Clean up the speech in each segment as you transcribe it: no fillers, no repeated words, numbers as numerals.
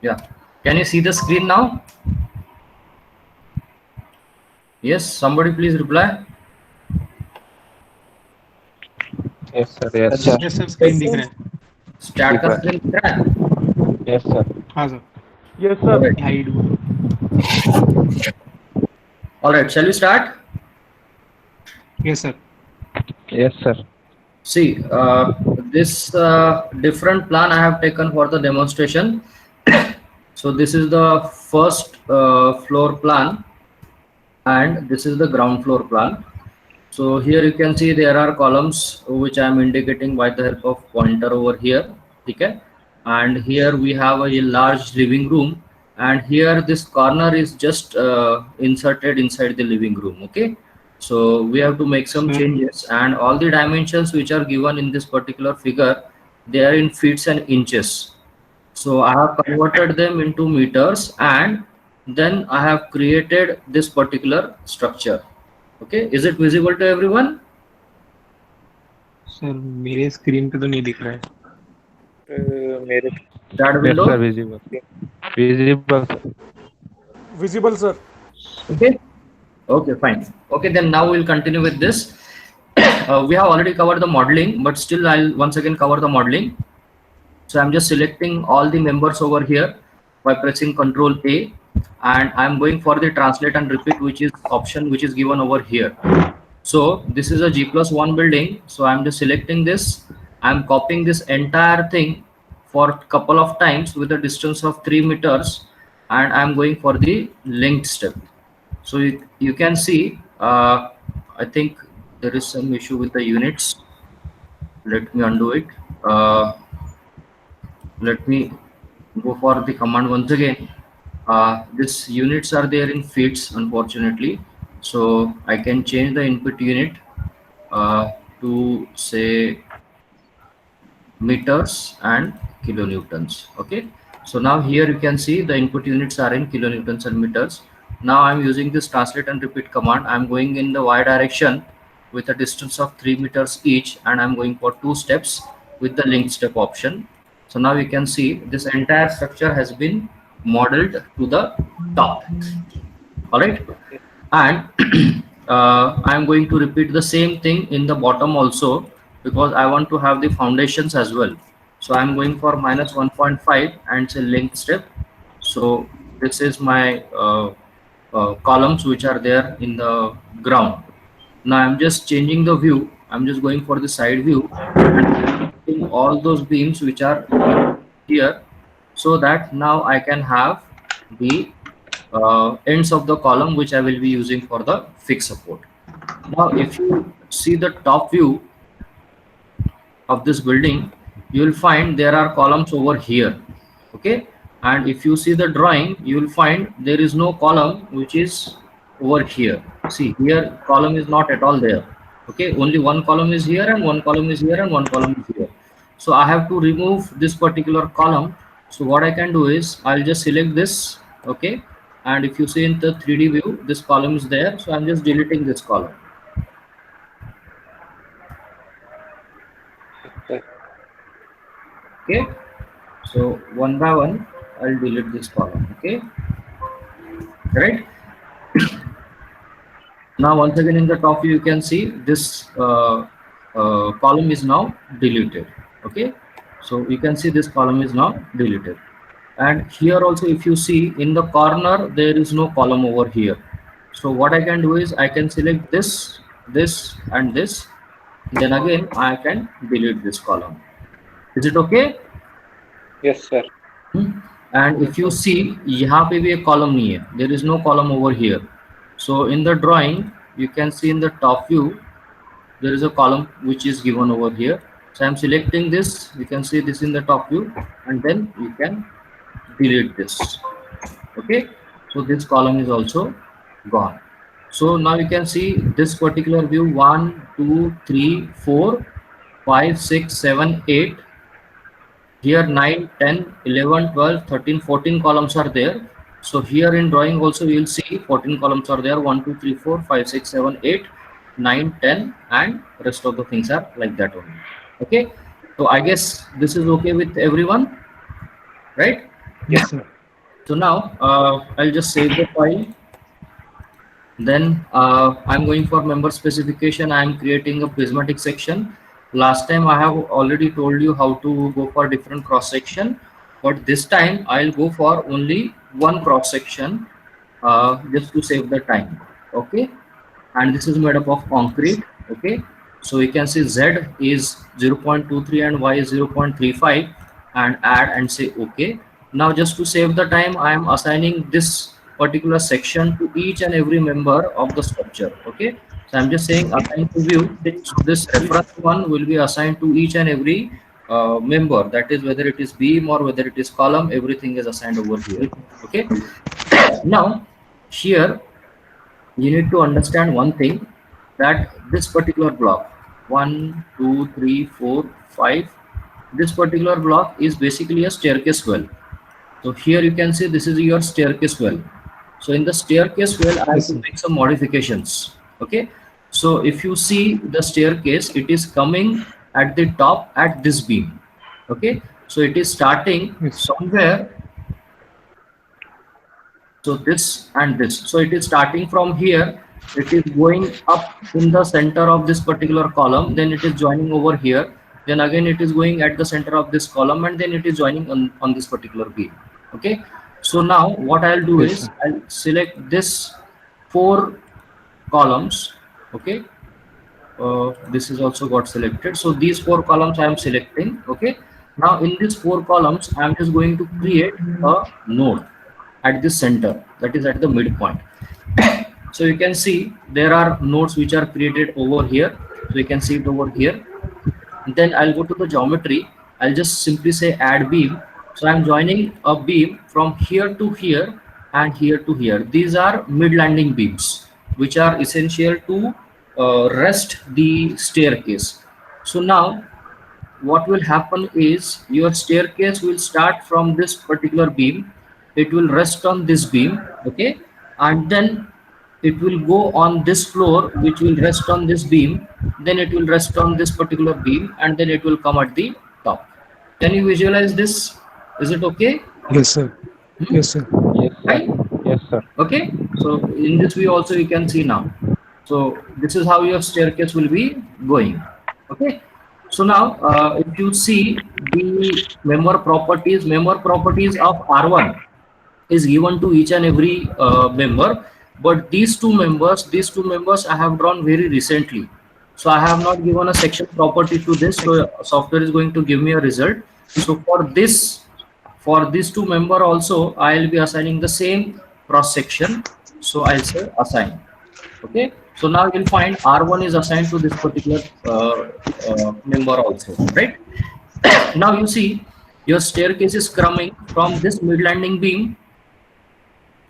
Yeah. Can you see the screen now? Yes. Somebody please reply. Yes, sir. Yes, Yes, sir. sir, Yes. screen दिख रहा है. Start का screen दिख रहा है? Yes, sir. हाँ sir. Yes, All sir. right. Hide बोलो. All right. Shall we start? Yes sir. Yes, sir. See, this different plan I have taken for the demonstration. So this is the first floor plan, and this is the ground floor plan. So here you can see there are columns which I am indicating by the help of pointer over here. Okay, and here we have a large living room, and here this corner is just inserted inside the living room. Okay, so we have to make some sir changes, and all the dimensions which are given in this particular figure, they are in feet and inches. So I have converted them into meters, and then I have created this particular structure. Okay, is it visible to everyone? Sir मेरे screen पे तो नहीं दिख रहा है. मेरे That Yes, sir. window. Visible. Visible, sir. Visible, sir. Okay. Okay, fine. Okay, then now we'll continue with this. We have already covered the modeling, but still I'll once again cover the modeling. So I'm just selecting all the members over here by pressing Control A, and I'm going for the translate and repeat, which is option which is given over here. So this is a G+1 building. So I'm just selecting this. I'm copying this entire thing for a couple of times with a distance of 3 meters, and I'm going for the length step. So you can see, I think there is some issue with the units. Let me undo it. Let me go for the command once again. These units are there in feet, unfortunately. So I can change the input unit to say meters and kilonewtons. Okay, so now here you can see the input units are in kilonewtons and meters. Now I'm using this translate and repeat command. I'm going in the y direction with a distance of 3 meters each, and I'm going for 2 steps with the link step option. So now you can see this entire structure has been modeled to the top. All right, and I'm going to repeat the same thing in the bottom also, because I want to have the foundations as well. So I'm going for minus 1.5 and say length step. So this is my columns which are there in the ground. Now I'm just changing the view. I'm just going for the side view and putting all those beams which are here, so that now I can have the ends of the column which I will be using for the fixed support. Now if you see the top view of this building, you will find there are columns over here. Okay, and if you see the drawing, you will find there is no column which is over here. See, here column is not at all there. Okay, only one column is here, and one column is here, and one column is here. So I have to remove this particular column. So what I can do is I'll just select this. Okay, and if you see in the 3D view, this column is there, so I'm just deleting this column. Okay, so one by one I'll delete this column. Okay, right. Now once again in the top view you can see this column is now deleted. Okay, so you can see this column is now deleted, and here also if you see in the corner there is no column over here. So what I can do is I can select this and this, then again I can delete this column. Is it okay? Yes, sir. And if you see यहाँ पे भी एक column नहीं है, there is no column over here. So in the drawing you can see in the top view there is a column which is given over here. So I'm selecting this, you can see this in the top view, and then you can delete this. Okay, so this column is also gone. So now you can see this particular view 1 2 3 4 5 6 7 8, here 9 10 11 12 13 14 columns are there. So here in drawing also you will see 14 columns are there, 1 2 3 4 5 6 7 8 9 10, and rest of the things are like that only. Okay, so I guess this is okay with everyone, right? Yes, sir. So now I'll just save the file. Then I'm going for member specification. I'm creating a prismatic section. Last time I have already told you how to go for different cross section, but this time I'll go for only one cross section just to save the time. Okay, and this is made up of concrete. Okay, so you can see Z is 0.23 and Y is 0.35, and add and say okay. Now just to save the time, I am assigning this particular section to each and every member of the structure. Okay, so I'm just saying assign to view. This reference one will be assigned to each and every member, that is whether it is beam or whether it is column, everything is assigned over here. Okay, now here you need to understand one thing, that this particular block 1 2 3 4 5, this particular block is basically a staircase well. So here you can see this is your staircase well. So in the staircase well, I have to make some modifications. Okay, so if you see the staircase, it is coming at the top at this beam. Okay, so it is starting somewhere. So this and this, so it is starting from here, it is going up in the center of this particular column, then it is joining over here, then again it is going at the center of this column, and then it is joining on this particular beam. Okay, so now what I'll do is I'll select this 4 columns. Okay, this is also got selected, so these 4 columns I am selecting. Okay, now in these 4 columns I am just going to create a node at the center, that is at the midpoint. So you can see there are nodes which are created over here, so you can see it over here. Then I'll go to the geometry, I'll just simply say add beam. So I'm joining a beam from here to here and here to here. These are mid landing beams which are essential to rest the staircase. So now what will happen is your staircase will start from this particular beam, it will rest on this beam. Okay, and then it will go on this floor which will rest on this beam, then it will rest on this particular beam, and then it will come at the top. Can you visualize this? Is it okay? Yes, sir. Yes, sir. Yes, Right? yes, sir. Okay, so in this view also you can see now. So this is how your staircase will be going. Okay, so now if you see the member properties of R1 is given to each and every member, but these two members I have drawn very recently, so I have not given a section property to this, so software is going to give me a result. So for these 2 member also I will be assigning the same cross section, so I'll say assign. Okay, so now you'll find R1 is assigned to this particular member also, right? Now you see your staircase is coming from this mid landing beam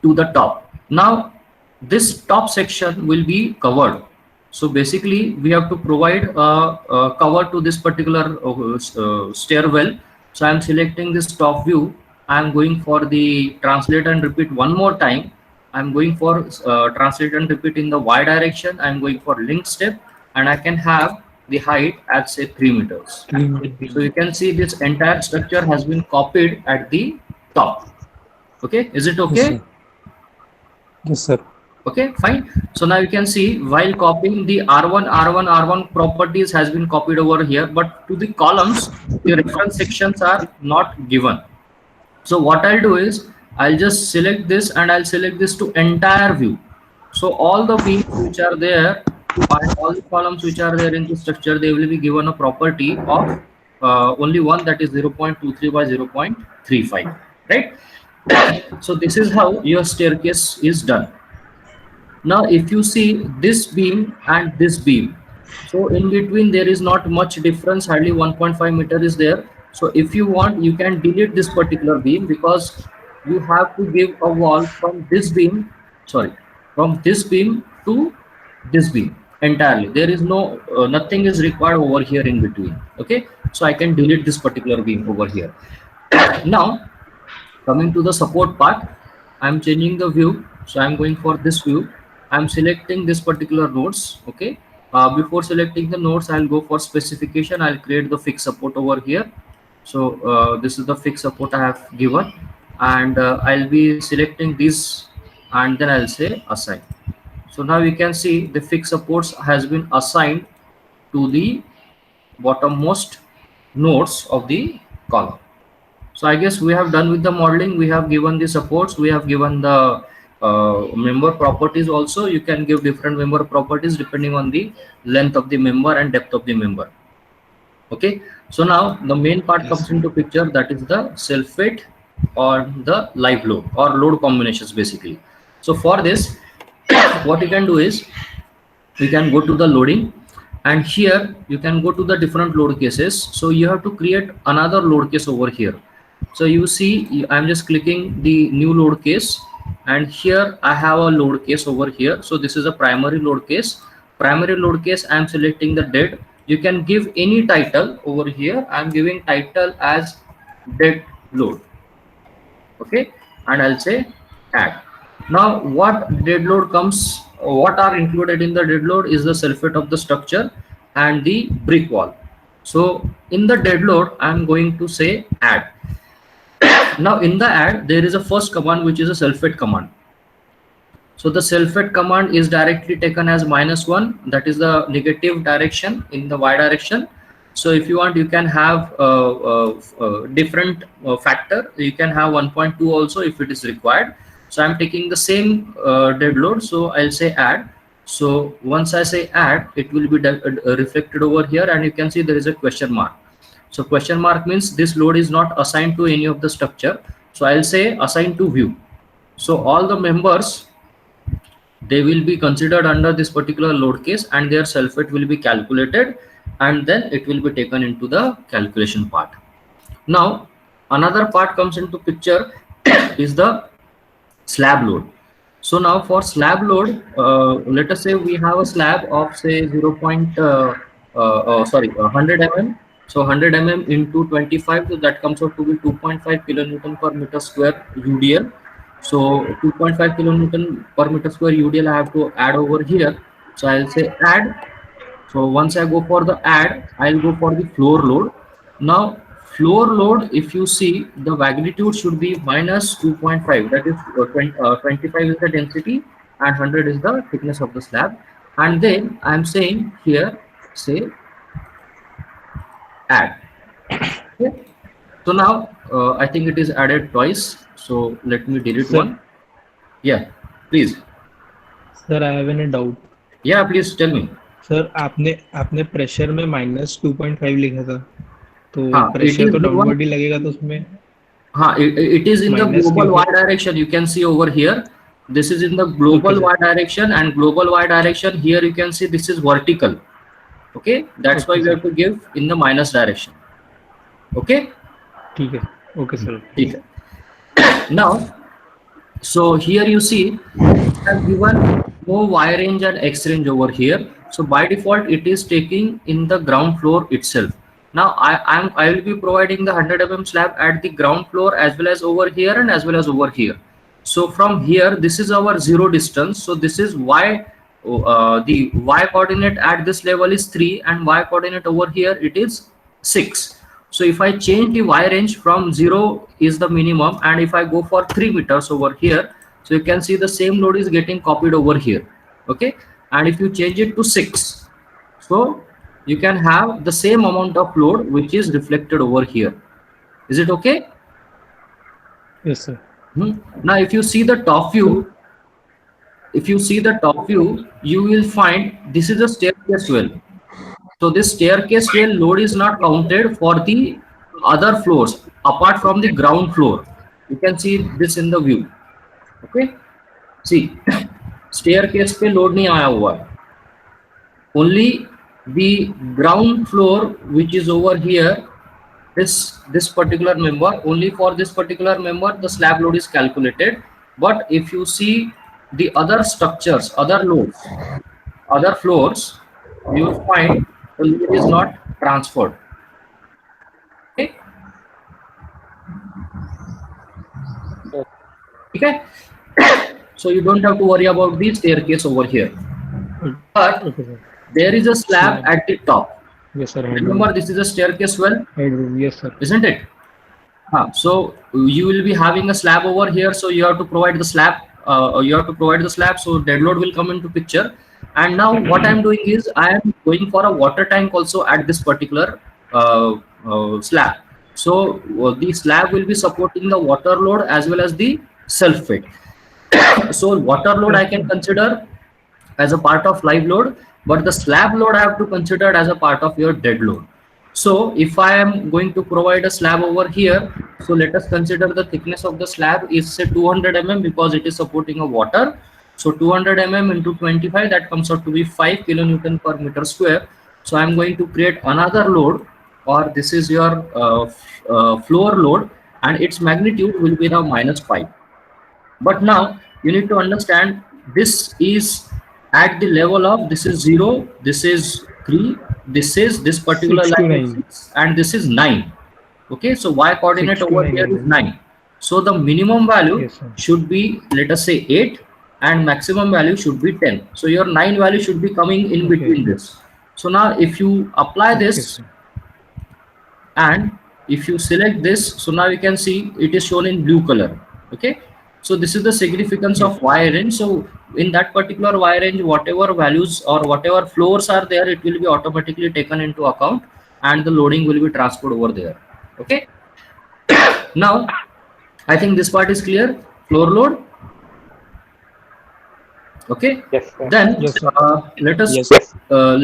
to the top. Now this top section will be covered, so basically we have to provide a cover to this particular stairwell. So I am selecting this top view, I am going for the translate and repeat one more time. I am going for translate and repeat in the Y direction. I am going for link step, and I can have the height at say 3 meters. So you can see this entire structure has been copied at the top. Okay, is it okay? Yes, sir. Okay, fine. So now you can see while copying the R1 properties has been copied over here, but to the columns the reference sections are not given. So what I'll do is I'll just select this and I'll select this to entire view. So all the beams which are there and all the columns which are there in the structure, they will be given a property of only one, that is 0.23 by 0.35, right? So this is how your staircase is done. Now if you see this beam and this beam, so in between there is not much difference, hardly 1.5 meter is there. So if you want, you can delete this particular beam, because you have to give a wall from this beam, from this beam to this beam entirely. There is no nothing is required over here in between. Okay, so I can delete this particular beam over here. Now coming to the support part, I'm changing the view, so I'm going for this view. I'm selecting this particular nodes. Okay, before selecting the nodes, I'll go for specification. I'll create the fixed support over here. So this is the fixed support I have given. and I'll be selecting this, and then I'll say assign. So now you can see the fixed supports has been assigned to the bottommost nodes of the column. So I guess we have done with the modeling. We have given the supports, we have given the member properties also. You can give different member properties depending on the length of the member and depth of the member. Okay, so now the main part comes into picture, that is the self weight or the live load or load combinations basically. So for this, what you can do is you can go to the loading, and here you can go to the different load cases. So you have to create another load case over here. So you see, I'm just clicking the new load case, and here I have a load case over here. So this is a primary load case. Primary load case, I'm selecting the dead. You can give any title over here. I'm giving title as dead load. Okay, and I'll say add. Now what dead load comes, what are included in the dead load is the self weight of the structure and the brick wall. So in the dead load, I'm going to say add. Now in the add, there is a first command which is a self weight command. So the self weight command is directly taken as -1, that is the negative direction in the y direction. So if you want, you can have different factor. You can have 1.2 also if it is required. So I'm taking the same dead load. So I'll say add. So once I say add, it will be reflected over here, and you can see there is a question mark. So question mark means this load is not assigned to any of the structure. So I'll say assigned to view. So all the members, they will be considered under this particular load case, and their self weight will be calculated, and then it will be taken into the calculation part. Now another part comes into picture is the slab load. So now for slab load, let us say we have a slab of say 100 mm. So 100 mm into 25, so that comes out to be 2.5 kilonewton per meter square UDL. So 2.5 kilonewton per meter square UDL I have to add over here. So I'll say add. So once I go for the add, I'll go for the floor load. Now floor load, if you see, the magnitude should be -2.5. That is 25 is the density and 100 is the thickness of the slab. And then I'm saying here, say add. Okay. So now I think it is added twice. So let me delete one. Yeah, please. Sir, I have a doubt. Yeah, please tell me. Sir आपने pressure में -2.5 लिखा था, तो हाँ, pressure तो downward ही लगेगा, तो उसमें हाँ, it is in the global y direction. You can see over here, this is in the global y direction, and global y direction here you can see this is vertical. Okay, that's why we have to give in the minus direction. Okay, ठीक है. Okay sir. ठीक है. Now, so here you see I have given no y range and x range over here. So by default it is taking in the ground floor itself. Now I will be providing the 100 mm slab at the ground floor as well as over here and as well as over here. So from here, this is our zero distance. So this is y, the y coordinate at this level is 3 and y coordinate over here it is 6. So if I change the y range from 0 is the minimum, and if I go for 3 meters over here, so you can see the same load is getting copied over here. Okay, and if you change it to 6, so you can have the same amount of load which is reflected over here. Is it okay? Yes sir. Now if you see the top view, you will find this is a staircase well. So this staircase well load is not counted for the other floors apart from the ground floor. You can see this in the view. Okay, see staircase पे load नहीं आया हुआ है. Only the ground floor which is over here, this particular member, only for this particular member the slab load is calculated. But if you see the other structures, other loads, other floors, you will find the load is not transferred. Okay, okay. So you don't have to worry about the staircase over here, but there is a slab at the top. Yes sir. Remember, this is a staircase well. Yes sir. Isn't it? So you will be having a slab over here, so you have to provide the slab. So dead load will come into picture. And now what I'm doing is I am going for a water tank also at this particular slab. So the slab will be supporting the water load as well as the self weight. So water load I can consider as a part of live load, but the slab load I have to consider as a part of your dead load. So if I am going to provide a slab over here, so let us consider the thickness of the slab is say 200 mm because it is supporting a water. So 200 mm into 25, that comes out to be 5 kilonewton per meter square. So I am going to create another load, or this is your floor load, and its magnitude will be now -5. But now you need to understand this is at the level of, this is 0, this is 3, this particular 6 to line is 9. 6, and this is 9. Okay, so y coordinate 6 to over 9 here is mm. 9. So the minimum value Yes, sir. should be, let us say 8, and maximum value should be 10. So your 9 value should be coming in Okay. between this. So now if you apply Okay, this, sir. and if you select this, so now you can see it is shown in blue color. Okay, so this is the significance of Y range. So in that particular Y range, whatever values or whatever floors are there, it will be automatically taken into account, and the loading will be transferred over there. Okay, now I think this part is clear. Floor load. Okay, Yes, sir. then Yes, sir. let us Yes.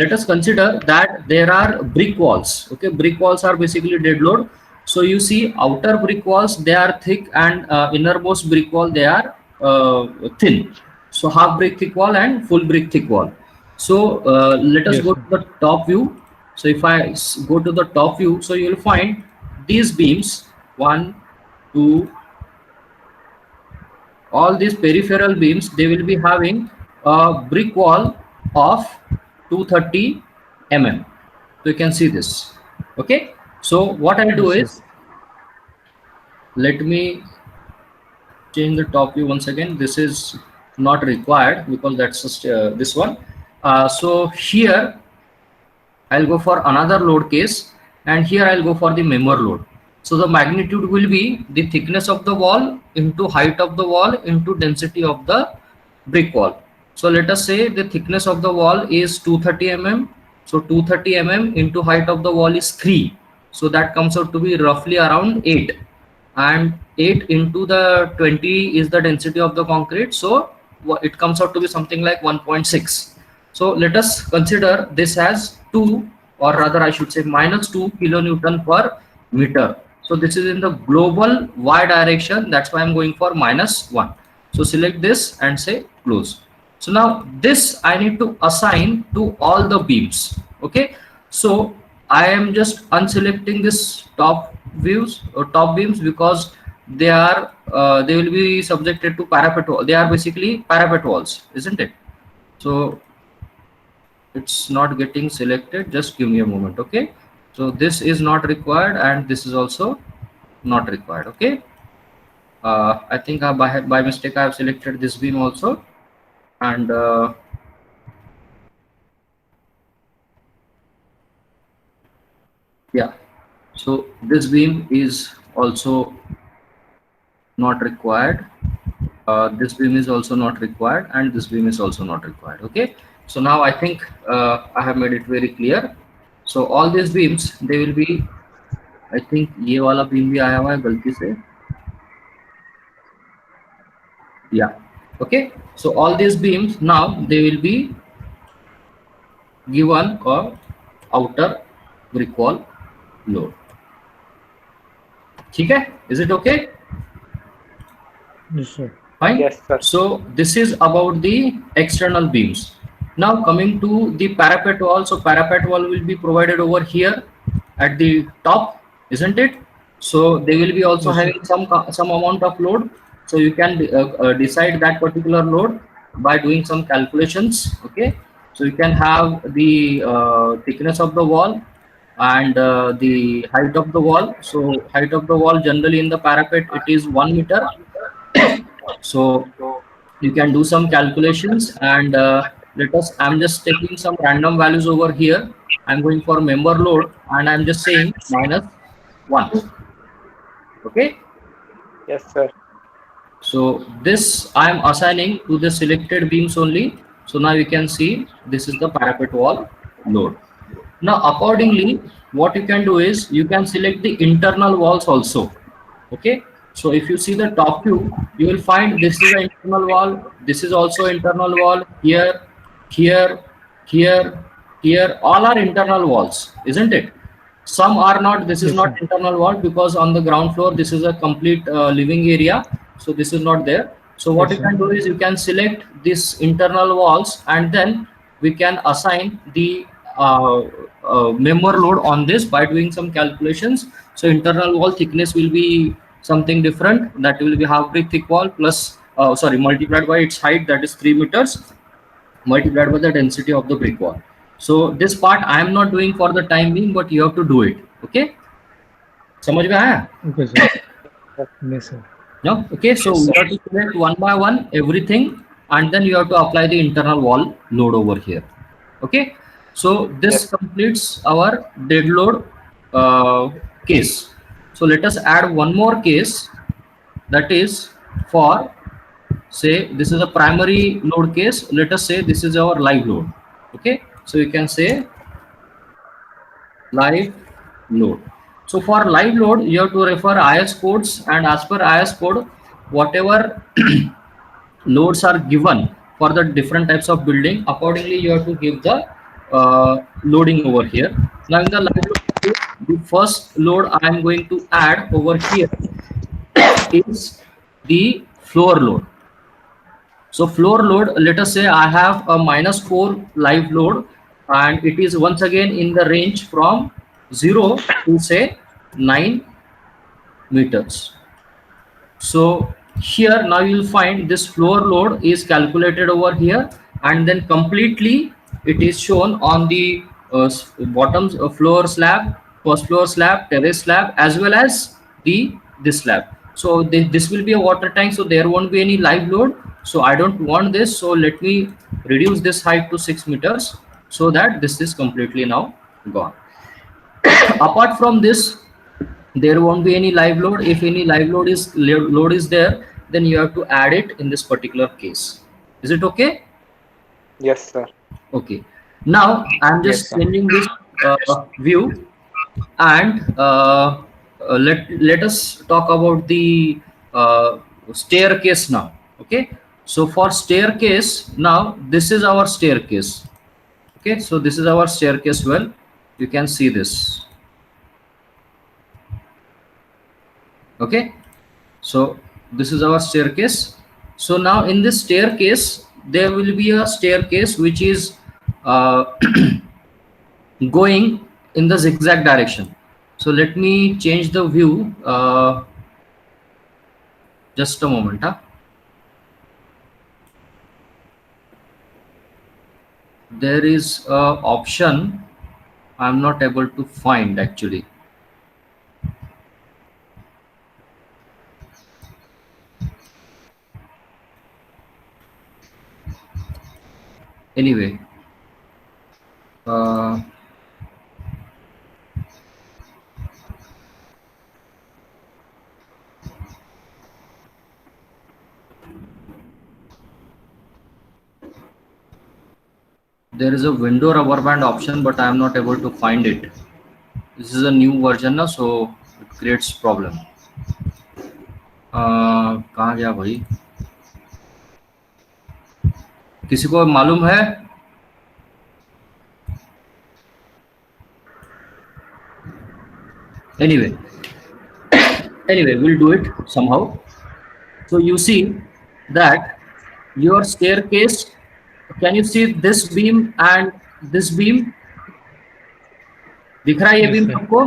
let us consider that there are brick walls. Okay, brick walls are basically dead load. So you see outer brick walls, they are thick, and innermost brick wall, they are thin. So half brick thick wall and full brick thick wall. So let us Yes, go sir. to the top view. So if I go to the top view, so you will find these beams, 1, 2, all these peripheral beams, they will be having a brick wall of 230 mm. So you can see this. Okay, so what I'll do Yes, is, let me change the top view once again. This is not required because that's just this one. So here I'll go for another load case, and here I'll go for the member load. So the magnitude will be the thickness of the wall into height of the wall into density of the brick wall. So let us say the thickness of the wall is 230 mm. So 230 mm into height of the wall is 3. So that comes out to be roughly around 8. And 8 into the 20 is the density of the concrete. So it comes out to be something like 1.6. So let us consider this as 2, or rather I should say -2 kilonewton per meter. So this is in the global Y direction. That's why I'm going for -1. So select this and say close. So now this I need to assign to all the beams. Okay. So I am just unselecting this top views or top beams because they are they will be subjected to parapet wall. They are basically parapet walls, isn't it? So it's not getting selected. Just give me a moment. Okay, so this is not required, and this is also not required. Okay, I think by mistake I have selected this beam also, and yeah, so this beam is also not required. This beam is also not required, and this beam is also not required. Okay, so now I think I have made it very clear. So all these beams, they will be, I think ये वाला beam भी आया हुआ है गलती से. Yeah. Okay, so all these beams now they will be given a outer brick wall load. ठीक है? Is it okay? Yes, sir. Fine. Yes, sir. So this is about the external beams. Now coming to the parapet wall. So parapet wall will be provided over here at the top, isn't it? So they will be also Yes, sir. having some amount of load. So you can decide that particular load by doing some calculations. Okay. So you can have the thickness of the wall and the height of the wall. So height of the wall generally in the parapet it is 1 meter. So you can do some calculations, and I'm just taking some random values over here. I'm going for member load, and I'm just saying -1. Okay. Yes, sir. So this I am assigning to the selected beams only. So now you can see this is the parapet wall load. Now accordingly, what you can do is you can select the internal walls also. Okay. So if you see the top view, you will find this is an internal wall. This is also internal wall. Here, here, here, here. All are internal walls, isn't it? Some are not. This is Yes, not sir. internal wall because on the ground floor this is a complete living area. So this is not there. So what Yes, you sir. can do is you can select this internal walls and then we can assign the member load on this by doing some calculations. So internal wall thickness will be something different, that will be half brick thick wall plus multiplied by its height, that is 3 meters, multiplied by the density of the brick wall. So this part I am not doing for the time being, but you have to do it. Okay, समझ में आया? Okay, sir. Yes, sir. No? Okay, so Yes, we sir. have to select one by one everything and then you have to apply the internal wall load over here. Okay, so this Yes. completes our dead load case. So let us add one more case, that is for, say this is a primary load case. Let us say this is our live load. Okay, so you can say live load. So for live load, you have to refer IS codes, and as per IS code, whatever loads are given for the different types of building, accordingly you have to give the loading over here. Now in the live load, the first load I am going to add over here is the floor load. So floor load, let us say I have a -4 live load and it is once again in the range from 0 to say 9 meters. So here now you'll find this floor load is calculated over here and then completely it is shown on the bottom floor slab, first floor slab, terrace slab, as well as this slab. So this will be a water tank, so there won't be any live load. So I don't want this, so let me reduce this height to 6 meters so that this is completely now gone. Apart from this, there won't be any live load. If any live load is there, then you have to add it in this particular case. Is it okay? Yes, sir. Okay. Now I'm just Yes, sir. changing this view and let us talk about the staircase now. Okay, so for staircase, now this is our staircase. Okay, so this is our staircase. Well, you can see this. Okay, so this is our staircase. So now in this staircase there will be a staircase which is going in the zigzag direction. So let me change the view, just a moment. There is a option I'm not able to find actually. Anyway, there is a window rubber band option, but I am not able to find it. This is a new version now, so it creates problem. कहाँ गया भाई? किसी को मालूम है? Anyway, we'll do it somehow. So you see that your staircase, can you see this beam and this beam? दिख रहा है ये Yes, beam sir. आपको?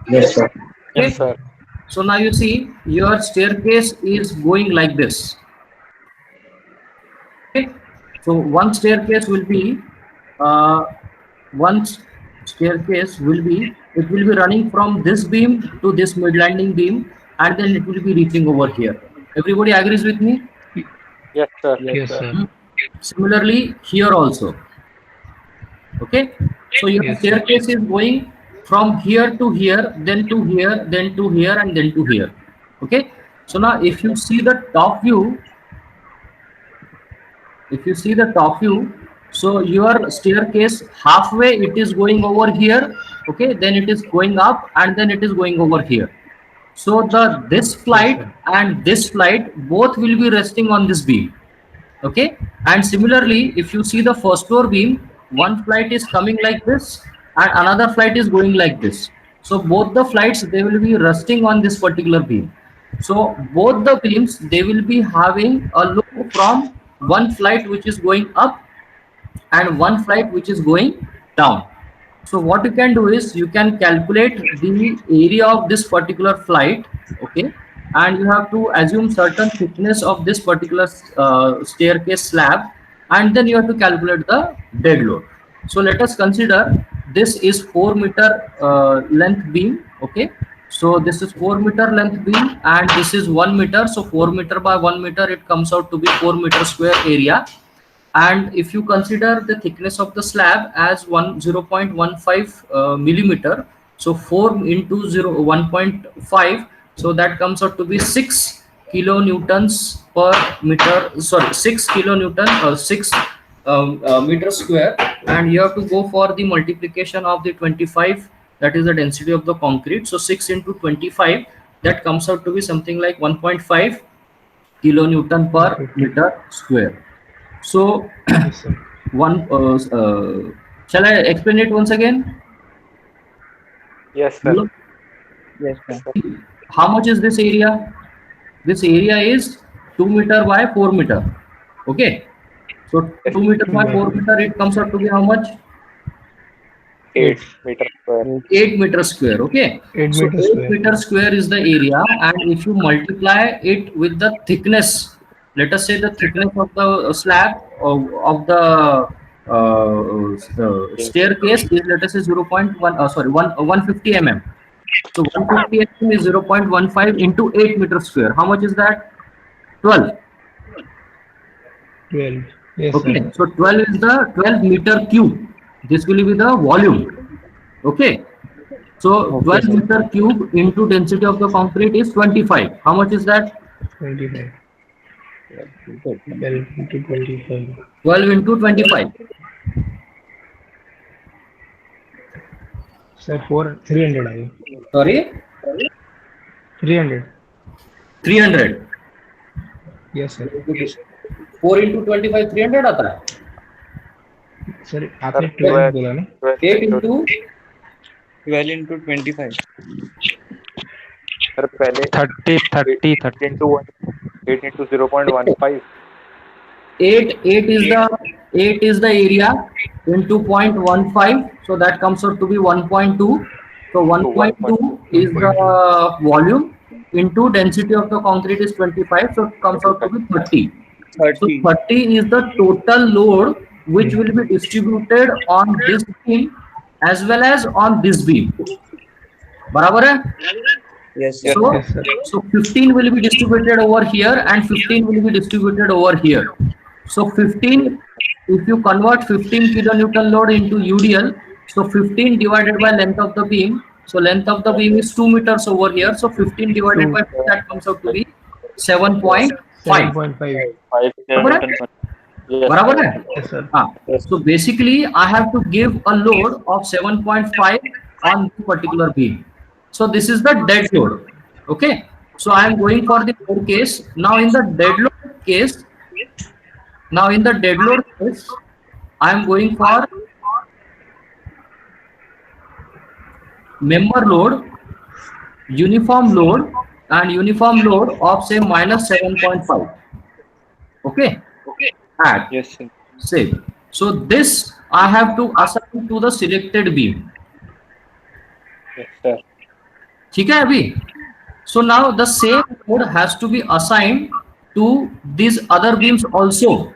Yes, sir. Okay. Yes, sir. So now you see your staircase is going like this. Okay. So one staircase will be it will be running from this beam to this mid landing beam and then it will be reaching over here. Everybody agrees with me? Yes, sir. Yes, sir. Similarly here also. Okay, so your Yes, sir. staircase is going from here to here, then to here, then to here, and then to here. Okay. So now if you see the top view, so your staircase halfway it is going over here. Okay, then it is going up, and then it is going over here. So this flight and this flight both will be resting on this beam. Okay, and similarly, if you see the first floor beam, one flight is coming like this and another flight is going like this. So both the flights, they will be resting on this particular beam. So both the beams, they will be having a load from one flight which is going up and one flight which is going down. So what you can do is you can calculate the area of this particular flight. Okay, and you have to assume certain thickness of this particular staircase slab, and then you have to calculate the dead load. So let us consider this is 4 meter length beam. Okay, so this is 4 meter length beam and this is 1 meter. So 4 meter by 1 meter, it comes out to be 4 meter square area. And if you consider the thickness of the slab as 0.15 millimeter, so 4 into 1.5, so that comes out to be 6 kilonewtons per meter, sorry, 6 kilonewton or 6 meter square. And you have to go for the multiplication of the 25, that is the density of the concrete. So 6 into 25, that comes out to be something like 1.5 kilonewton per meter square. So shall I explain it once again? Yes, sir. Yes, sir. How much is this area? This area is 2 meter by 4 meter. Okay, so 2 meter by 4 meter, it comes out to be how much? 8 meter square. 8 meter square. Okay, 8 so meter 8 square. meter square is the area, and if you multiply it with the thickness, let us say the thickness of the slab of the staircase is, let us say 150 mm. So 150 mm is 0.15 into 8 meter square. How much is that? 12. 12. Yes, Okay, sir. so 12 is the 12 meter cube. This will be the volume. Okay, so 12 sir. meter cube into density of the concrete is 25. How much is that? 25. 12 into 25. 12 into 25. Sir, 300 are you? Sorry, 300. 300. Yes, sir. 4 into 25, 300 आता है. Sir आपने 12 बोला ना? 8 into 12 into 25. Sir पहले 8 into 0.15. 8 is the area into 0.15, so that comes out to be 1.2. So 1.2 is the volume into density of the concrete is 25, so it comes out to be 30. So 30 is the total load which will be distributed on this beam as well as on this beam. बराबर है? Yes, Yes, So, Yes, sir. so 15 will be distributed over here and 15 will be distributed over here. So 15, if you convert 15 kilonewton load into UDL, so 15 divided by length of the beam. So length of the beam is 2 meters over here. So 15 divided by that comes out to be 7.5. 7.5. 5 kilonewton. Yes, बराबर है? Yes, sir. So basically, I have to give a load of 7.5 on this particular beam. So this is the dead load. Okay. So I am going for the core case. Now in the dead load case, I am going for member load, uniform load, and uniform load of say minus 7.5. Okay. Add. Yes, sir. Save. So this I have to assign to the selected beam. Yes, sir. ठीक है अभी? So now the same load has to be assigned to these other beams also,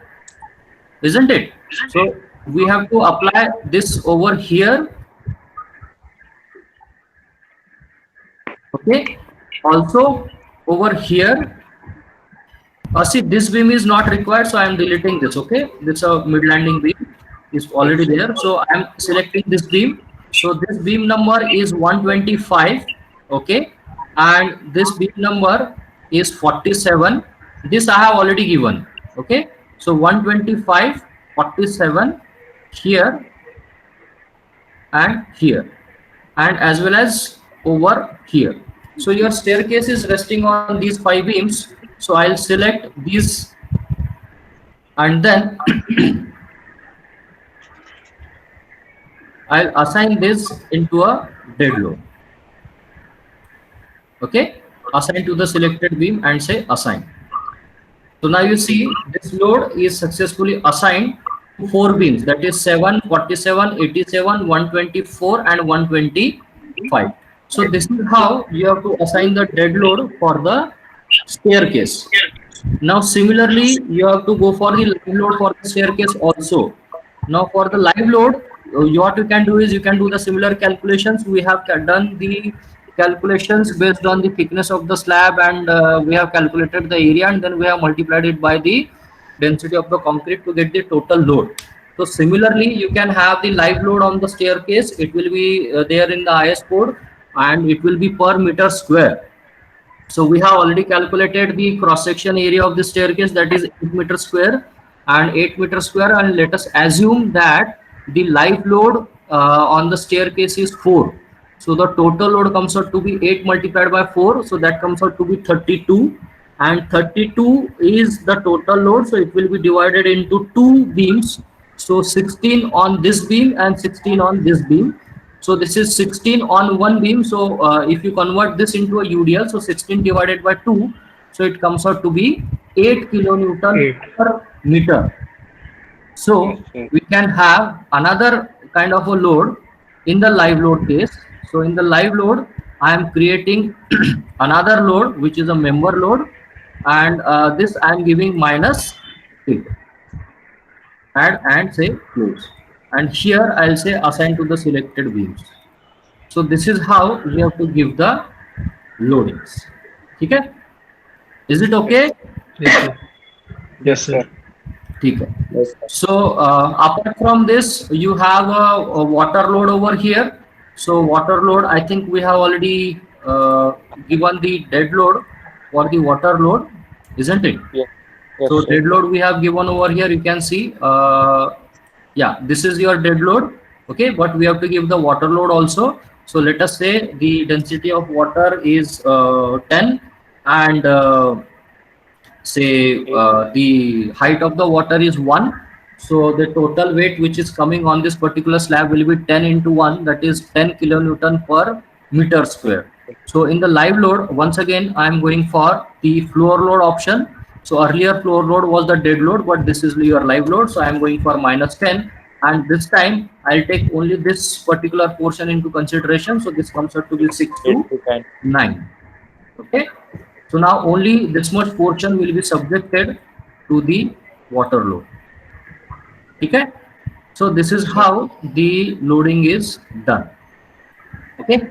isn't it? So we have to apply this over here. Okay. Also over here. See, this beam is not required, so I am deleting this. Okay, this is a mid landing beam is already there, so I am selecting this beam. So this beam number is 125, okay, and this beam number is 47. This I have already given, okay. So 125, 47 here and here, and as well as over here. So your staircase is resting on these 5 beams. So I'll select these and then I'll assign this into a dead load. Okay, assign to the selected beam and say assign. So now you see this load is successfully assigned to 4 beams, that is 7, 47, 87, 124 and 125. So this is how you have to assign the dead load for the staircase. Now similarly you have to go for the live load for the staircase also. Now for the live load, what you can do is you can do the similar calculations. We have done the calculations based on the thickness of the slab, and we have calculated the area, and then we have multiplied it by the density of the concrete to get the total load. So similarly you can have the live load on the staircase. It will be there in the IS code, and it will be per meter square. So we have already calculated the cross section area of the staircase, that is 8 meter square and 8 meter square, and let us assume that the live load on the staircase is 4. So the total load comes out to be 8 multiplied by 4, so that comes out to be 32, and 32 is the total load. So it will be divided into 2 beams, so 16 on this beam and 16 on this beam. So this is 16 on one beam. So if you convert this into a UDL, so 16 divided by 2, so it comes out to be 8 kilonewton per meter. So we can have another kind of a load in the live load case. So in the live load, I am creating another load, which is a member load, and this I am giving minus 8. Add and say close. And here I'll say assign to the selected beams. So this is how you have to give the loadings. Okay? Is it okay? Yes, sir. Okay. So apart from this, you have a water load over here. So water load, I think we have already given the dead load for the water load, isn't it? Yes. Yes, So sir. dead load we have given over here. You can see, yeah, this is your dead load. Okay, but we have to give the water load also. So let us say the density of water is 10, and say the height of the water is 1. So the total weight which is coming on this particular slab will be 10 into 1, that is 10 kilonewton per meter square. So in the live load, once again I am going for the floor load option. So earlier floor load was the dead load, but this is your live load. So I am going for minus 10, and this time I'll take only this particular portion into consideration. So this comes out to be 6 to 9. Okay. So now only this much portion will be subjected to the water load. Okay. So this is how the loading is done. Okay.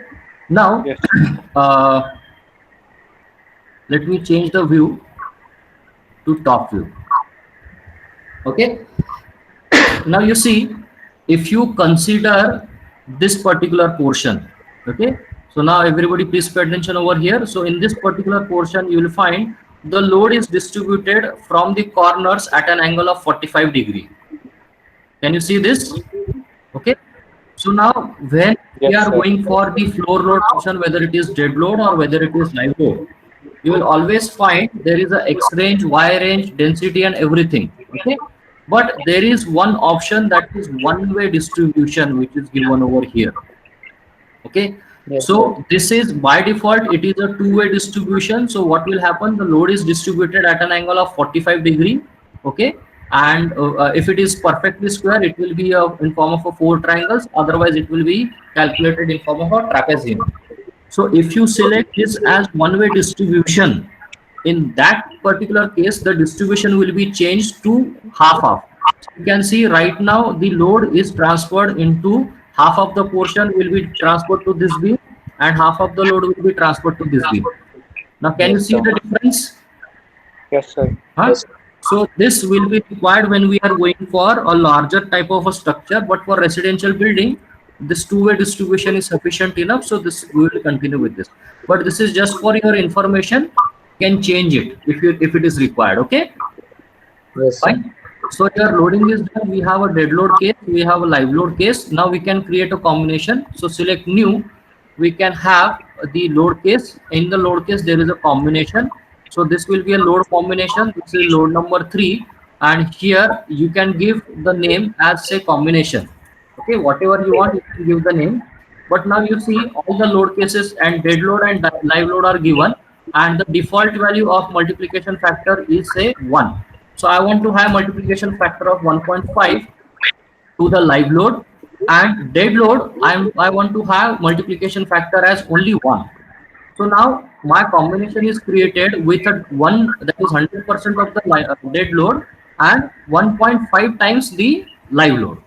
Now Yes. let me change the view to top view. Okay. Now you see, if you consider this particular portion, okay. So now everybody please pay attention over here. So in this particular portion, you will find the load is distributed from the corners at an angle of 45 degree. Can you see this? Okay. So now when we Yes, are sir. going for the floor load option, whether it is dead load or whether it is live load, you will always find there is a X range, Y range, density and everything. Okay. But there is one option, that is one-way distribution, which is given over here. Okay. Yes, So this is by default, it is a two-way distribution. So what will happen? The load is distributed at an angle of 45 degree. Okay. And if it is perfectly square, it will be in form of a 4 triangles. Otherwise, it will be calculated in form of a trapezium. So if you select this as one-way distribution, in that particular case, the distribution will be changed to half. You can see right now the load is transferred into half of the portion will be transferred to this beam, and half of the load will be transferred to this beam. Now, can you see the difference? Yes, sir. Huh? So this will be required when we are going for a larger type of a structure, but for residential building, this two-way distribution is sufficient enough, so this we will continue with this. But this is just for your information. You can change it if it is required. Okay. Yes, sir. Fine. So your loading is done. We have a dead load case. We have a live load case. Now we can create a combination. So select new. We can have the load case. In the load case, there is a combination. So this will be a load combination. This is load number 3. And here you can give the name as say combination. Okay, whatever you want, you can give the name. But now you see all the load cases and dead load and live load are given. And the default value of multiplication factor is say 1. So I want to have multiplication factor of 1.5 to the live load, and dead load I want to have multiplication factor as only 1. So now my combination is created with a 1 that is 100% of the dead load and 1.5 times the live load.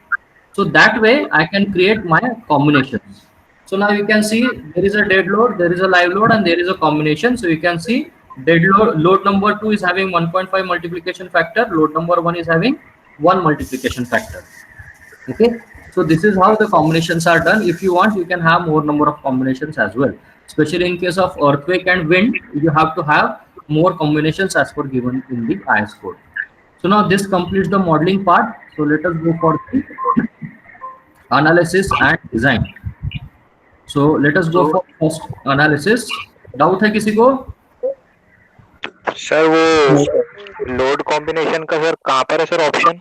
So that way I can create my combinations. So now you can see there is a dead load, there is a live load, and there is a combination. So you can see dead load number 2 is having 1.5 multiplication factor, load number 1 is having 1 multiplication factor. Okay, so this is how the combinations are done. If you want, you can have more number of combinations as well, especially in case of earthquake and wind. You have to have more combinations as per given in the IS code. So now this completes the modeling part. So let us go for the analysis and design. So let us go for first analysis. Doubt है किसी को? Sir वो load combination का sir कहाँ पर है sir option?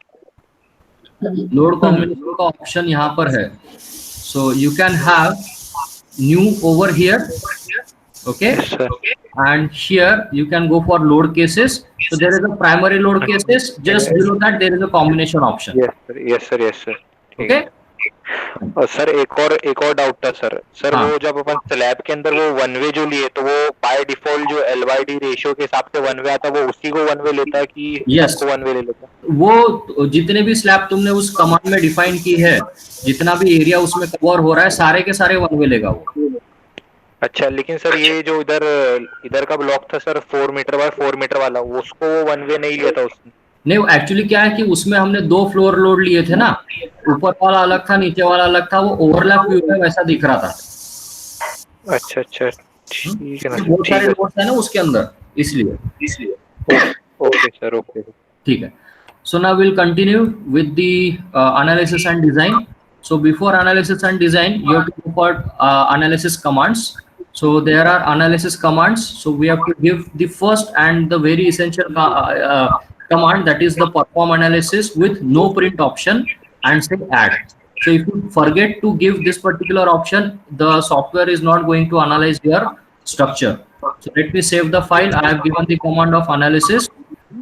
Load combination का option यहाँ पर है. So you can have new over here. Okay. Yes, sir. And here you can go for load cases. So there is a primary load cases. Just below that there is a combination option. Yes sir, yes sir, yes sir. Okay. और sir एक और doubt था sir हाँ. वो जब अपन slab के अंदर वो वन वे जो लिए तो वो बाय डिफॉल्ट जो LYD रेशियो के हिसाब से वन वे आता वो उसी को वन वे लेता है कि Yes. को वन वे ले लेता है? वो जितने भी स्लैब तुमने उस कमांड में डिफाइन की है, जितना भी एरिया उसमें कवर हो रहा है, सारे के सारे वन वे लेगा वो. अच्छा, लेकिन सर ये जो इधर का ब्लॉक था सर 4 मीटर बाय 4 मीटर वाला, उसको वो वन वे नहीं लिया था उसने. नहीं, एक्चुअली क्या है कि उसमें हमने 2 फ्लोर लोड लिए थे ना, ऊपर वाला अलग था, नीचे वाला अलग था, वो ओवरलैप व्यू में वैसा दिख रहा था. अच्छा अच्छा, ठीक है ना, बहुत ठीक सारे है. लोड्स है ना उसके अंदर, इसलिए. Okay sir, okay. ठीक है. So now we'll continue with the analysis and design. So before analysis and design, you have to go for analysis commands. So there are analysis commands. So we have to give the first and the very essential command, that is the perform analysis with no print option and say add. So if you forget to give this particular option, the software is not going to analyze your structure. So let me save the file. I have given the command of analysis.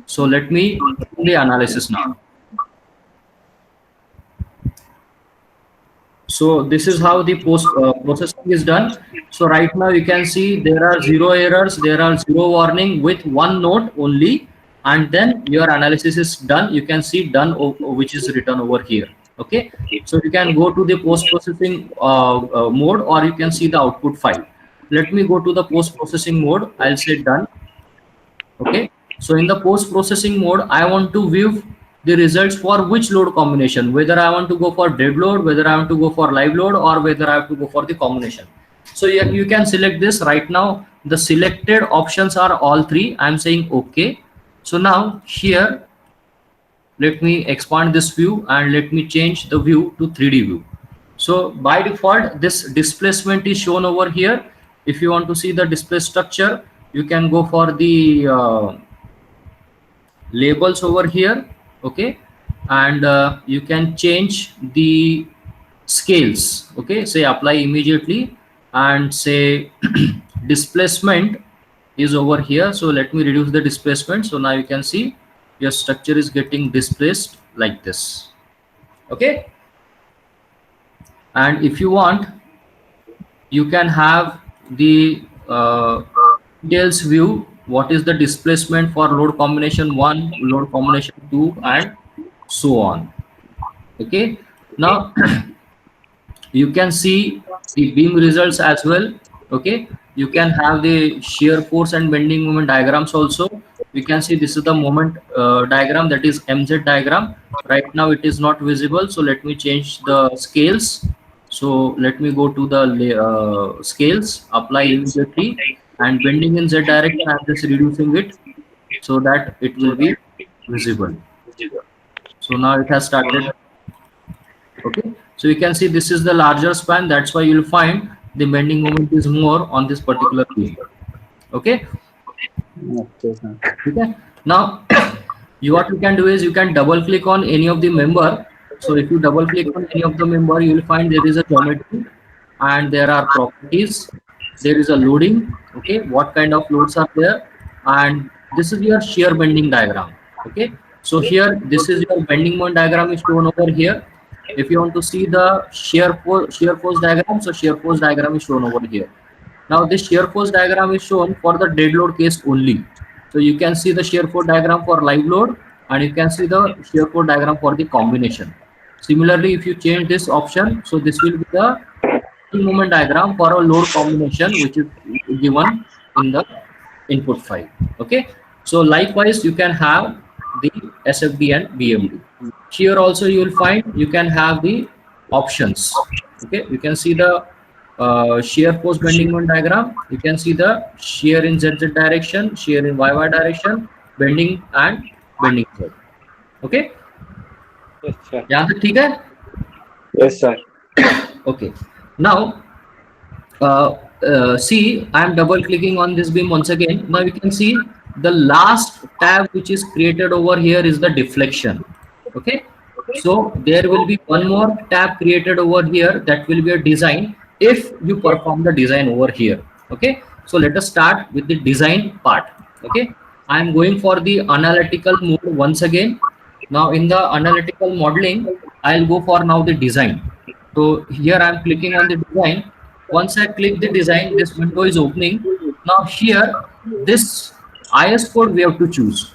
So let me do the analysis now. So this is how the processing is done. So right now you can see there are 0 errors, there are 0 warning with 1 note only, and then your analysis is done. You can see done, which is written over here. Okay, so you can go to the post processing mode, or you can see the output file. Let me go to the post processing mode. I'll say done. Okay, so in the post processing mode, I want to view the results for which load combination, whether I want to go for dead load, whether I want to go for live load, or whether I have to go for the combination. So you can select this. Right now the selected options are all 3. I'm saying okay. So now here let me expand this view and let me change the view to 3D view. So by default this displacement is shown over here. If you want to see the display structure, you can go for the labels over here. Okay, and you can change the scales. Okay, say apply immediately and say displacement is over here. So let me reduce the displacement. So now you can see your structure is getting displaced like this. Okay, and if you want, you can have the details view. What is the displacement for load combination 1, load combination 2, and so on. Okay, now you can see the beam results as well. Okay, you can have the shear force and bending moment diagrams also. We can see this is the moment diagram, that is MZ diagram. Right now it is not visible, so let me change the scales. So let me go to the scales, apply immediately, and bending in Z direction, I'm just reducing it so that it will be visible. So now it has started. Okay, so you can see this is the larger span. That's why you'll find the bending moment is more on this particular beam. Okay. Okay, sir. Okay. Now, what you can do is you can double click on any of the member. So if you double click on any of the member, you will find there is a geometry and there are properties. There is a loading. Okay, what kind of loads are there? And this is your shear bending diagram. Okay, so here this is your bending moment diagram is shown over here. If you want to see the shear force diagram, so shear force diagram is shown over here. Now this shear force diagram is shown for the dead load case only. So you can see the shear force diagram for live load and you can see the shear force diagram for the combination. Similarly, if you change this option, so this will be the moment diagram for a load combination which is given in the input file. Okay, so likewise you can have the SFD and BMD. Here also you will find you can have the options. Okay, you can see the shear force bending moment diagram. You can see the shear in ZZ direction, shear in YY direction, bending and bending Z. Okay, Yes, sir. यहाँ तक ठीक है? Yes, sir. Okay, now see, I am double clicking on this beam once again. Now you can see the last tab which is created over here is the deflection. Okay, so there will be one more tab created over here that will be a design if you perform the design over here. Okay, so let us start with the design part. Okay, I am going for the analytical mode once again. Now in the analytical modeling, I'll go for now the design. So here I'm clicking on the design. Once I click the design, this window is opening. Now here, this IS code we have to choose.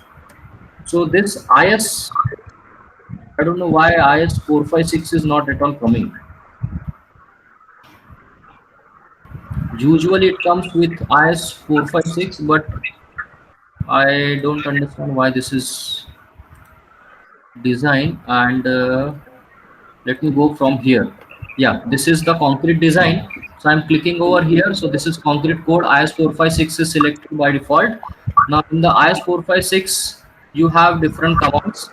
So this IS, I don't know why IS 456 is not at all coming. Usually it comes with IS 456, but I don't understand why this is design. And let me go from here. Yeah, this is the concrete design. So I'm clicking over here. So this is concrete code. IS 456 is selected by default. Now in the IS 456, you have different commands.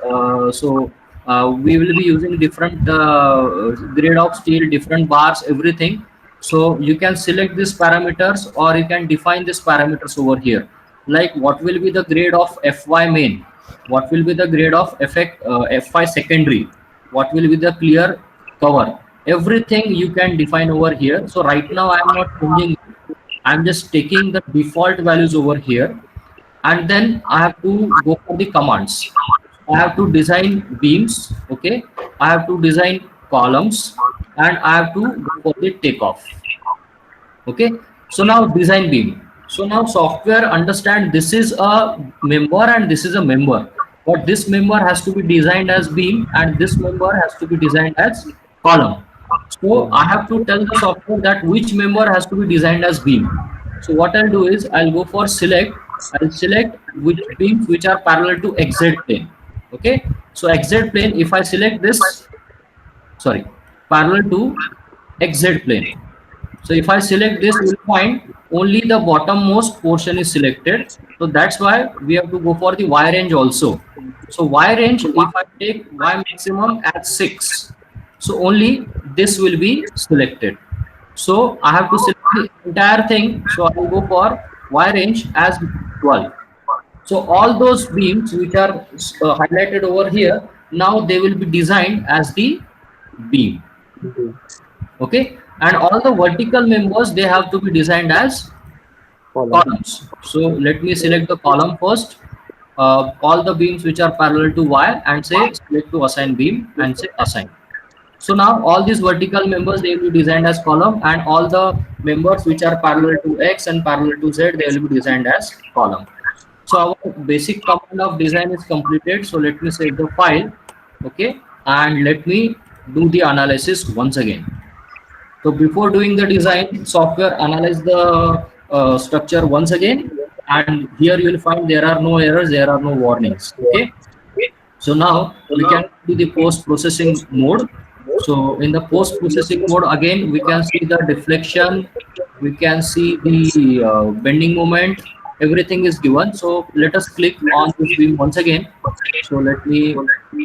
We will be using different grade of steel, different bars, everything. So you can select these parameters or you can define these parameters over here. Like what will be the grade of FY main? What will be the grade of FY secondary? What will be the clear cover? Everything you can define over here. So right now I am not changing. I'm just taking the default values over here. And then I have to go for the commands. I have to design beams. Okay. I have to design columns and I have to go for the takeoff. Okay. So now design beam. So now software understand this is a member and this is a member. But this member has to be designed as beam and this member has to be designed as column. So I have to tell the software that which member has to be designed as beam. So what I'll do is I'll go for select. I'll select which beams which are parallel to XZ plane. Okay. So XZ plane, if I select this, sorry, parallel to XZ plane. So if I select this, you'll find only the bottommost portion is selected. So that's why we have to go for the Y range also. So Y range, if I take Y maximum at 6, so only this will be selected. So I have to select the entire thing. So I will go for Y range as 12. So all those beams which are highlighted over here, now they will be designed as the beam. Okay. And all the vertical members, they have to be designed as columns. So let me select the column first. All the beams which are parallel to Y and say select to assign beam and say assign. So now all these vertical members, they will be designed as column and all the members which are parallel to X and parallel to Z, they will be designed as column. So our basic command of design is completed. So let me save the file. Okay. And let me do the analysis once again. So before doing the design, software analyze the structure once again, and here you will find there are no errors, there are no warnings. Okay. So now we can do the post processing mode. So in the post processing mode, again, we can see the deflection, we can see the bending moment, everything is given. So let us click on this beam once again. So let me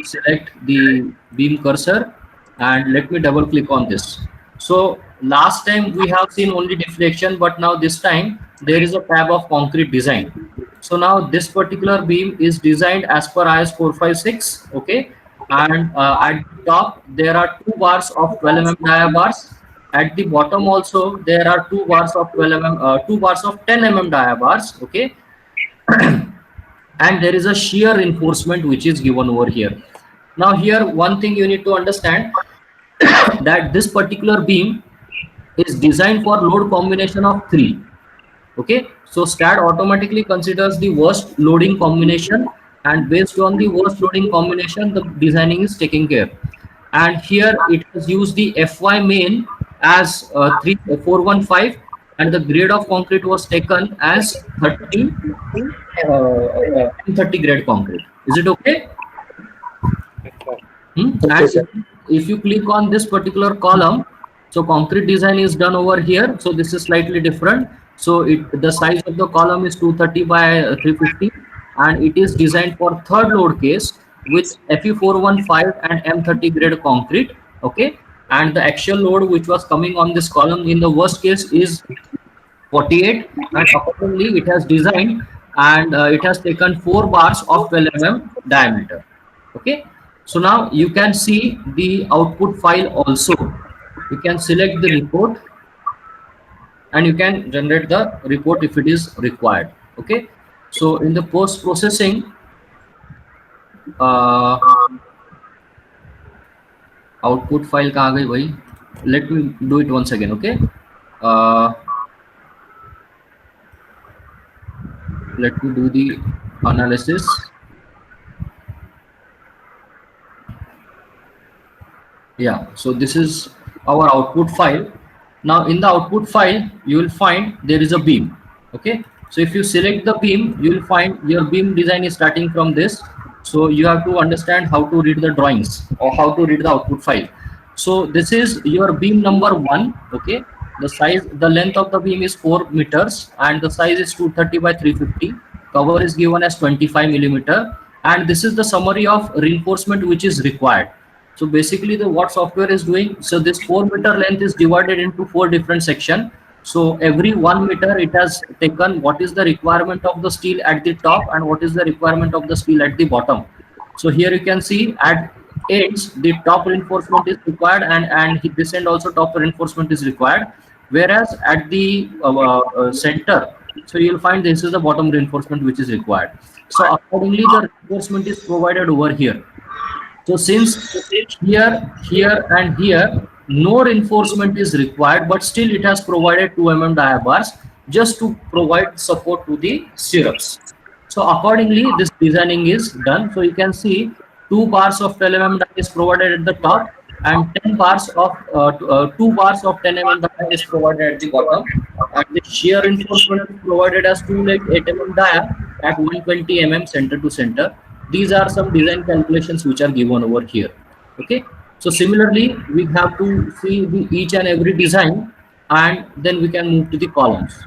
select the beam cursor and let me double click on this. So last time we have seen only deflection, but now this time there is a tab of concrete design. So now this particular beam is designed as per IS 456, okay? And at the top there are 2 bars of 12 mm dia bars. At the bottom also there are 2 bars of 12 mm, 2 bars of 10 mm dia bars, okay? And there is a shear reinforcement which is given over here. Now here one thing you need to understand that this particular beam is designed for load combination of 3. Okay, so STAAD automatically considers the worst loading combination, and based on the worst loading combination, the designing is taken care. And here it has used the FY main as 415, and the grade of concrete was taken as 30 grade concrete. Is it okay? And if you click on this particular column, so concrete design is done over here. So this is slightly different. So the size of the column is 230 by 350, and it is designed for third load case with Fe415 and M30 grade concrete. Okay, and the actual load which was coming on this column in the worst case is 48, and accordingly it has designed, and it has taken 4 bars of 12 mm diameter. Okay, so now you can see the output file also. You can select the report and you can generate the report if it is required. Okay, so in the post processing, output file kahan gayi bhai? Let me do it once again. Okay, let me do the analysis. Yeah, so this is our output file. Now in the output file you will find there is a beam. Okay, so if you select the beam, you will find your beam design is starting from this. So you have to understand how to read the drawings or how to read the output file. So this is your beam number 1. Okay, the size, the length of the beam is 4 meters and the size is 230 by 350. Cover is given as 25 millimeter, and this is the summary of reinforcement which is required. So basically what software is doing, so this 4 meter length is divided into 4 different sections. So every 1 meter it has taken what is the requirement of the steel at the top and what is the requirement of the steel at the bottom. So here you can see at ends the top reinforcement is required, and this end also top reinforcement is required, whereas at the center, so you'll find this is the bottom reinforcement which is required. So accordingly the reinforcement is provided over here. So since here, here and here no reinforcement is required, but still it has provided 2 mm dia bars just to provide support to the stirrups. So accordingly this designing is done. So you can see 2 bars of 12 mm dia is provided at the top, and 10 bars of 2 bars of 10 mm dia is provided at the bottom, and the shear reinforcement is provided as 2 leg 8 mm dia at 120 mm center to center. These are some design calculations which are given over here. Okay, so similarly we have to see the each and every design, and then we can move to the columns.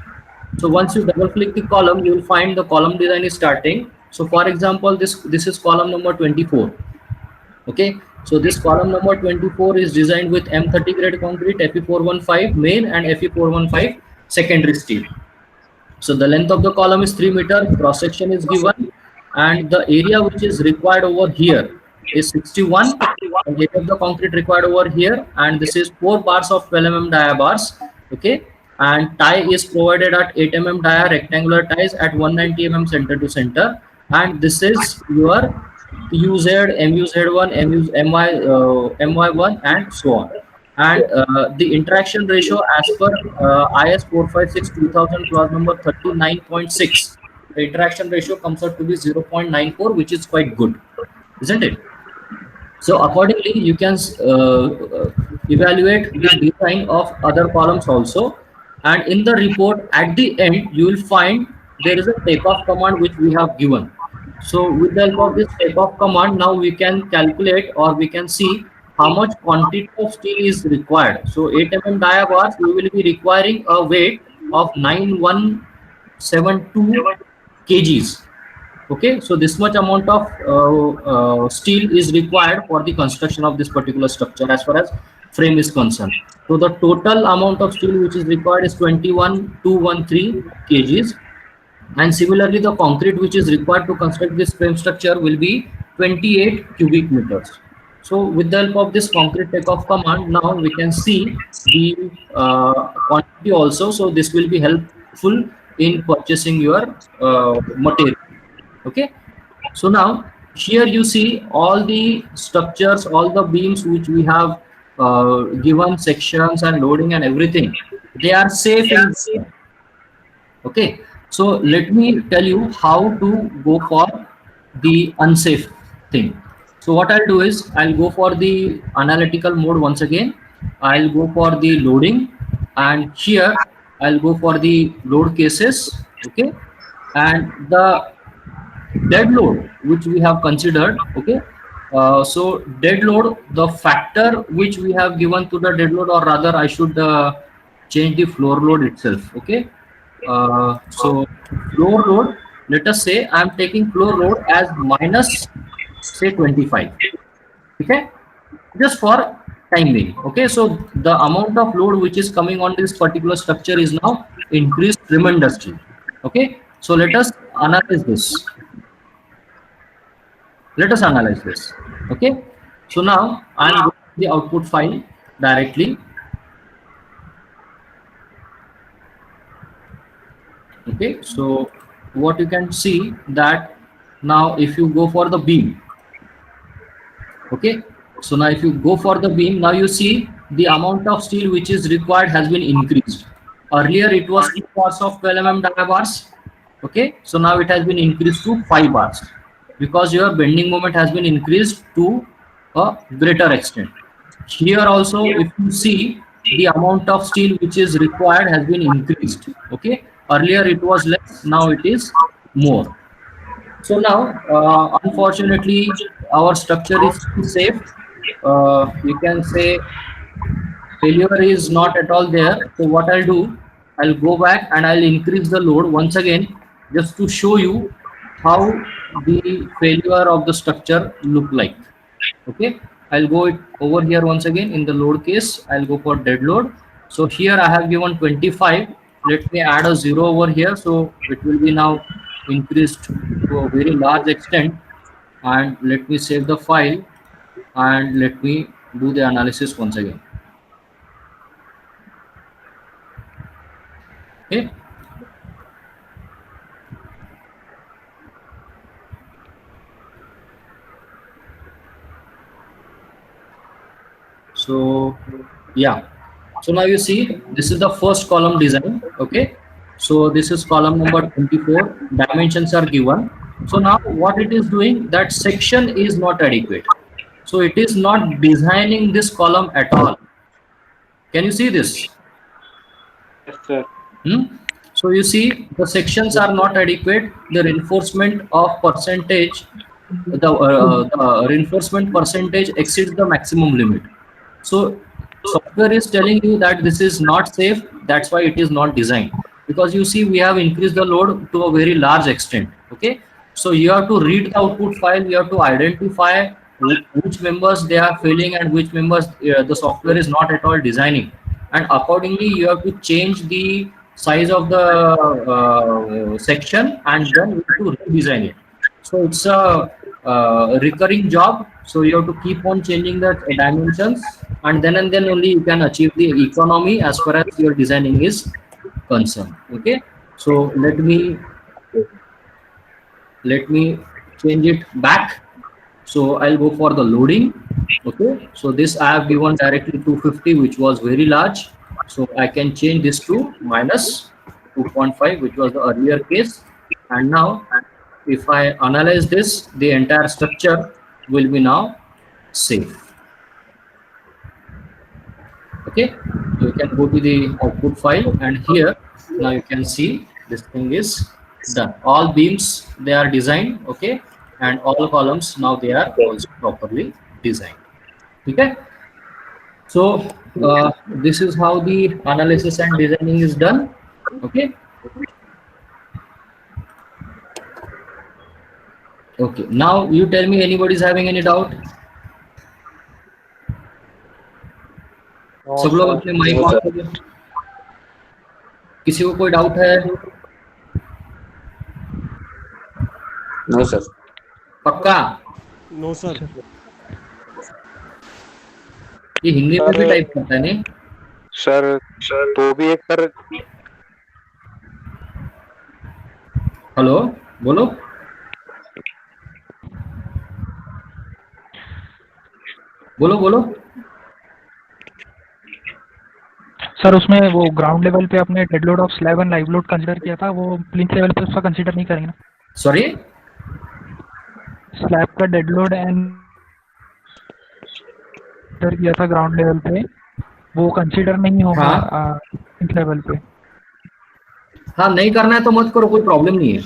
So once you double click the column, you will find the column design is starting. So for example, this is column number 24. Okay, so this column number 24 is designed with M30 grade concrete, Fe415 main and Fe415 secondary steel. So the length of the column is 3 meter, cross section is given, and the area which is required over here is 61, and the area of the concrete required over here, and this is 4 bars of 12 mm dia bars. Okay, and tie is provided at 8 mm dia, rectangular ties at 190 mm center to center, and this is your UZ, MUZ1, MY1 and so on. And the interaction ratio as per IS 456 2000 clause number 39.6, the interaction ratio comes out to be 0.94, which is quite good, isn't it? So accordingly you can evaluate the design of other columns also, and in the report at the end you will find there is a takeoff command which we have given. So with the help of this takeoff command, now we can calculate or we can see how much quantity of steel is required. So 8 mm dia bars, we will be requiring a weight of 9172 kgs. Okay, so this much amount of steel is required for the construction of this particular structure as far as frame is concerned. So the total amount of steel which is required is 21213 kgs. And similarly, the concrete which is required to construct this frame structure will be 28 cubic meters. So with the help of this concrete takeoff command, now we can see the quantity also. So this will be helpful in purchasing your material. Okay. So now here you see all the structures, all the beams which we have given sections and loading and everything. They are safe. Okay. So let me tell you how to go for the unsafe thing. So what I'll do is I'll go for the analytical mode once again. I'll go for the loading, and here I'll go for the load cases. Okay. And the dead load which we have considered. Okay. So dead load, the factor which we have given to the dead load, or rather I should change the floor load itself. Okay. So floor load, let us say I'm taking floor load as minus say 25. Okay, just for time being. Okay, so the amount of load which is coming on this particular structure is now increased tremendously. Okay, so let us analyze this. Okay, so now I'm going to the output file directly. Okay, so what you can see that now if you go for the beam, okay, so now if you go for the beam, now you see the amount of steel which is required has been increased. Earlier it was 2 bars of 12 mm dia bars. Okay, so now it has been increased to 5 bars because your bending moment has been increased to a greater extent. Here also, if you see, the amount of steel which is required has been increased. Okay, earlier it was less, now it is more. So now unfortunately our structure is safe. You can say failure is not at all there. So what I'll do, I'll go back and I'll increase the load once again just to show you how the failure of the structure look like. Okay, I'll go over here once again in the load case. I'll go for dead load. So here I have given 25. Let me add a 0 over here, so it will be now increased to a very large extent. And let me save the file and let me do the analysis once again. Okay. So yeah, so now you see this is the first column design. Okay, so this is column number 24. Dimensions are given. So now what it is doing, that section is not adequate, so it is not designing this column at all. Can you see this? Yes, sir. So you see the sections are not adequate. The reinforcement of percentage, the reinforcement percentage exceeds the maximum limit. So software is telling you that this is not safe. That's why it is not designed, because you see we have increased the load to a very large extent. Okay, so you have to read the output file. You have to identify which members they are failing and which members the software is not at all designing, and accordingly you have to change the size of the section and then you have to redesign it. So it's a recurring job. So you have to keep on changing the dimensions, and then only you can achieve the economy as far as your designing is concerned. Okay, so let me change it back. So I'll go for the loading. Okay, so this I have given directly 250, which was very large. So I can change this to minus 2.5, which was the earlier case. And now if I analyze this, the entire structure will be now safe. Okay, so you can go to the output file, and here now you can see this thing is done. All beams, they are designed. Okay, and all columns now they are also properly designed. Okay, So this is how the analysis and designing is done. Okay. Okay, now you tell me, anybody is having any doubt? सब लोग अपने mic on करिए। किसी को कोई doubt है? No sir. पक्का? No sir. ये हिंदी में भी टाइप करता है नहीं? सर तो भी एक सर। हेलो, बोलो। बोलो बोलो। सर उसमें वो ग्राउंड लेवल पे अपने dead load of slab and live load consider किया था, वो प्लिंथ लेवल पे उसका कंसीडर नहीं करेंगे ना? सॉरी, स्लैब का डेड लोड एंड किया था ग्राउंड लेवल पे, वो कंसीडर नहीं होगा प्लिंथ लेवल पे। हाँ, नहीं करना है तो मत करो, कोई प्रॉब्लम नहीं है।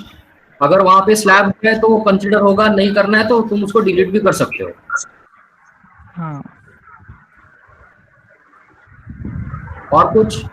अगर वहां पे स्लैब है तो वो कंसीडर होगा, नहीं करना है तो तुम उसको डिलीट भी कर सकते हो। हाँ। और कुछ?